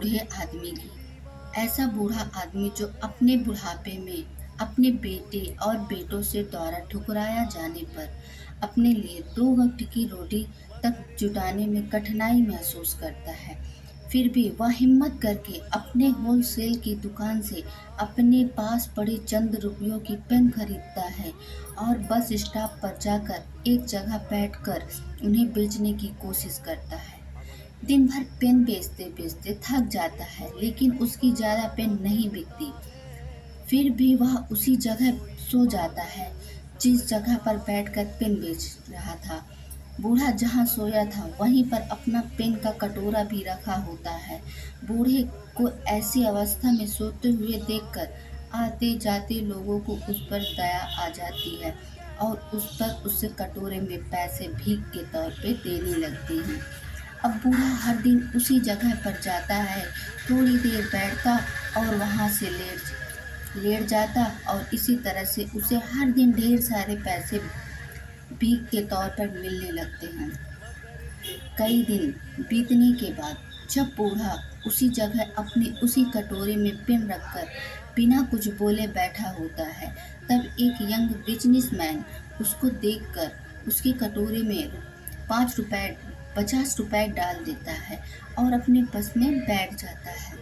बूढ़े आदमी की। ऐसा बूढ़ा आदमी जो अपने बुढ़ापे में अपने बेटे और बेटों से द्वारा ठुकराया जाने पर अपने लिए 2 वक्त की रोटी तक जुटाने में कठिनाई महसूस करता है। फिर भी वह हिम्मत करके अपने होलसेल की दुकान से अपने पास पड़े चंद रुपयों की पेन खरीदता है और बस स्टॉप पर जाकर एक जगह बैठकर उन्हें बेचने की कोशिश करता है। दिन भर पेन बेचते-बेचते थक जाता है, लेकिन उसकी ज़्यादा पेन नहीं बिकती। फिर भी वह उसी जगह सो जाता है, जिस जगह पर बैठकर पेन बेच रहा था। बूढ़ा जहाँ सोया था, वहीं पर अपना पेन का कटोरा भी रखा होता है। बूढ़े को ऐसी अवस्था में सोते हुए देखकर आते-जाते लोगों को उस पर दया आ जाती है और उस पर उससे कटोरे में पैसे भीख के तौर पे देने लगते हैं। अब बूढ़ा हर दिन उसी जगह पर जाता है, थोड़ी देर बैठता और वहाँ से लेट लेट जाता और इसी तरह से उसे हर दिन ढेर सारे पैसे भीख के तौर पर मिलने लगते हैं। कई दिन बीतने के बाद जब बूढ़ा उसी जगह अपने उसी कटोरे में पेन रखकर बिना कुछ बोले बैठा होता है, तब एक यंग बिजनेसमैन उसको देखकर उसके कटोरे में 5 रुपए 50 रुपए डाल देता है और अपने बस में बैठ जाता है।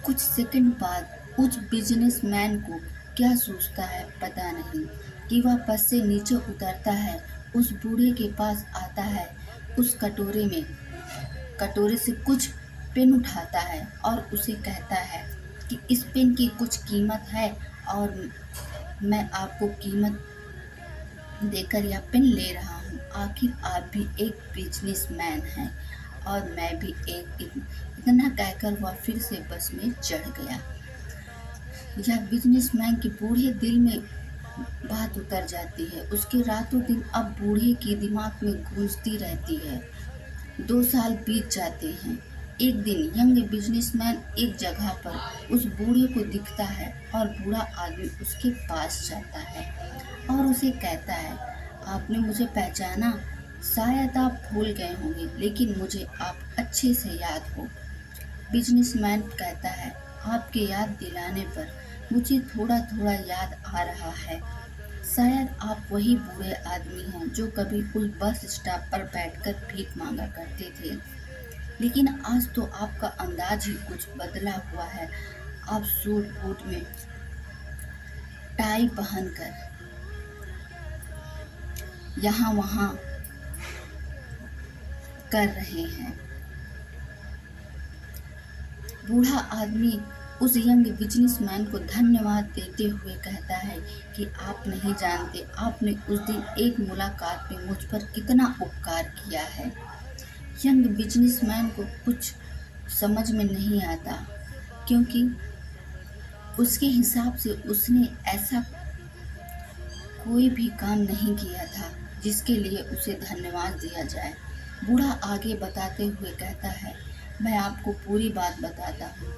कुछ सेकंड बाद उस बिजनेसमैन को क्या सूझता है पता नहीं कि वह बस से नीचे उतरता है, उस बूढ़े के पास आता है, उस कटोरे से कुछ पेन उठाता है और उसे कहता है कि इस पेन की कुछ कीमत है और मैं आपको कीमत देकर यह पेन ले रहा हूँ। आखिर आप भी एक बिजनेसमैन हैं और मैं भी एक। इतना कहकर वह फिर से बस में चढ़ गया। यह बिजनेसमैन के बूढ़े दिल में बात उतर जाती है। उसके रातों दिन अब बूढ़े के दिमाग में गूंजती रहती है। 2 साल बीत जाते हैं। एक दिन यंग बिजनेसमैन एक जगह पर उस बूढ़े को दिखता है और बूढ़ा आदमी उसके पास जाता है और उसे कहता है, आपने मुझे पहचाना? शायद आप भूल गए होंगे, लेकिन मुझे आप अच्छे से याद हो। बिजनेसमैन कहता है, आपके याद दिलाने पर मुझे थोड़ा थोड़ा याद आ रहा है। शायद आप वही बूढ़े आदमी हैं जो कभी उस बस स्टॉप पर बैठकर भीख मांगा करते थे। लेकिन आज तो आपका अंदाज ही कुछ बदला हुआ है। आप सूट बूट में टाई पहनकर यहाँ वहाँ कर रहे हैं। बूढ़ा आदमी उस यंग बिजनेसमैन को धन्यवाद देते हुए कहता है कि आप नहीं जानते, आपने उस दिन एक मुलाकात में मुझ पर कितना उपकार किया है। यंग बिजनेसमैन को कुछ समझ में नहीं आता, क्योंकि उसके हिसाब से उसने ऐसा कोई भी काम नहीं किया था जिसके लिए उसे धन्यवाद दिया जाए। बूढ़ा आगे बताते हुए कहता है, मैं आपको पूरी बात बताता हूँ।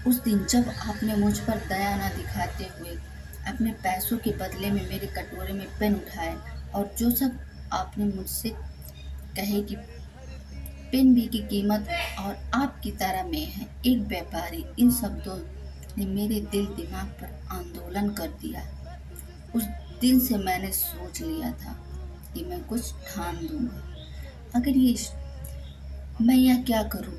उस दिन जब आपने मुझ पर दया न दिखाते हुए अपने पैसों के बदले में मेरे कटोरे में पेन उठाए और जो सब आपने मुझसे कहे कि पेन भी की कीमत और आपकी तरह मैं है एक व्यापारी, इन शब्दों ने मेरे दिल दिमाग पर आंदोलन कर दिया। उस दिन से मैंने सोच लिया था कि मैं कुछ ठान दूंगा। अगर ये मैं यह क्या करूं,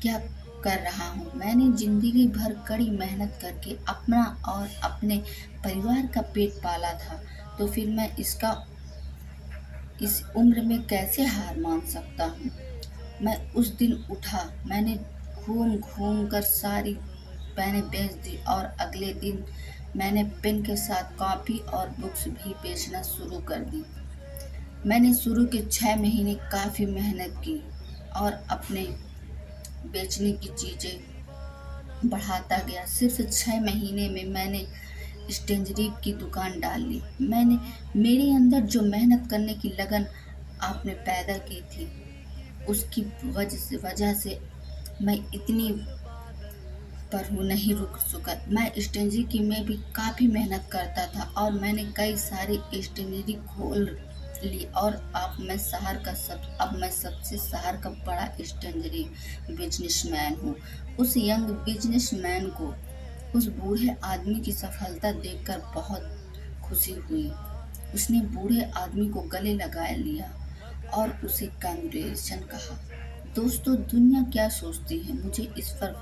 क्या कर रहा हूँ। मैंने जिंदगी भर कड़ी मेहनत करके अपना और अपने परिवार का पेट पाला था, तो फिर मैं इस उम्र में कैसे हार मान सकता हूँ। मैं उस दिन उठा, मैंने घूम घूम कर सारी पेनें बेच दी और अगले दिन मैंने पेन के साथ कॉपी और बुक्स भी बेचना शुरू कर दी। मैंने शुरू के 6 महीने काफ़ी मेहनत की और अपने बेचने की चीज़ें बढ़ाता गया। सिर्फ 6 महीने में मैंने स्टेशनरी की दुकान डाल ली। मेरे अंदर जो मेहनत करने की लगन आपने पैदा की थी, उसकी वजह से मैं इतनी पर हूँ नहीं रुक सका। मैं स्टेशनरी की में भी काफ़ी मेहनत करता था और मैंने कई सारी स्टेशनरी खोल ली और अब मैं सबसे शहर का बड़ा स्टैंडर्ड बिजनेसमैन हूँ। उस यंग बिजनेसमैन को उस बूढ़े आदमी की सफलता देखकर बहुत खुशी हुई। उसने बूढ़े आदमी को गले लगा लिया और उसे कांग्रेचुलेशन कहा। दोस्तों, दुनिया क्या सोचती है मुझे इस पर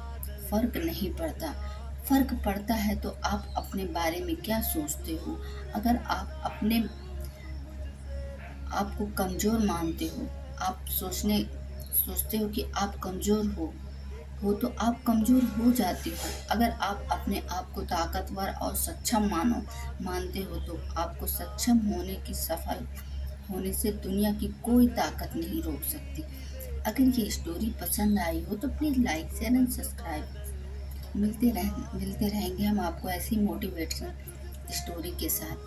फर्क नहीं पड़ता। फर्क पड़ता है तो आप अपने बारे में क्या सोचते हो। अगर आप अपने आप को कमजोर मानते हो, आप सोचते हो कि आप कमजोर हो तो आप कमजोर हो जाते हो। अगर आप अपने आप को ताकतवर और सक्षम मानते हो तो आपको सक्षम सफल होने से दुनिया की कोई ताकत नहीं रोक सकती। अगर ये स्टोरी पसंद आई हो तो please like share and subscribe. मिलते रहेंगे हम आपको ऐसी मोटिवेशन स्टोरी के साथ।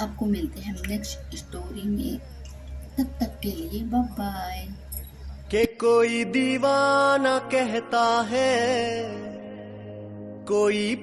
आपको मिलते हैं नेक्स्ट स्टोरी में। तब तक के लिए बाय बाय। कि कोई दीवाना कहता है कोई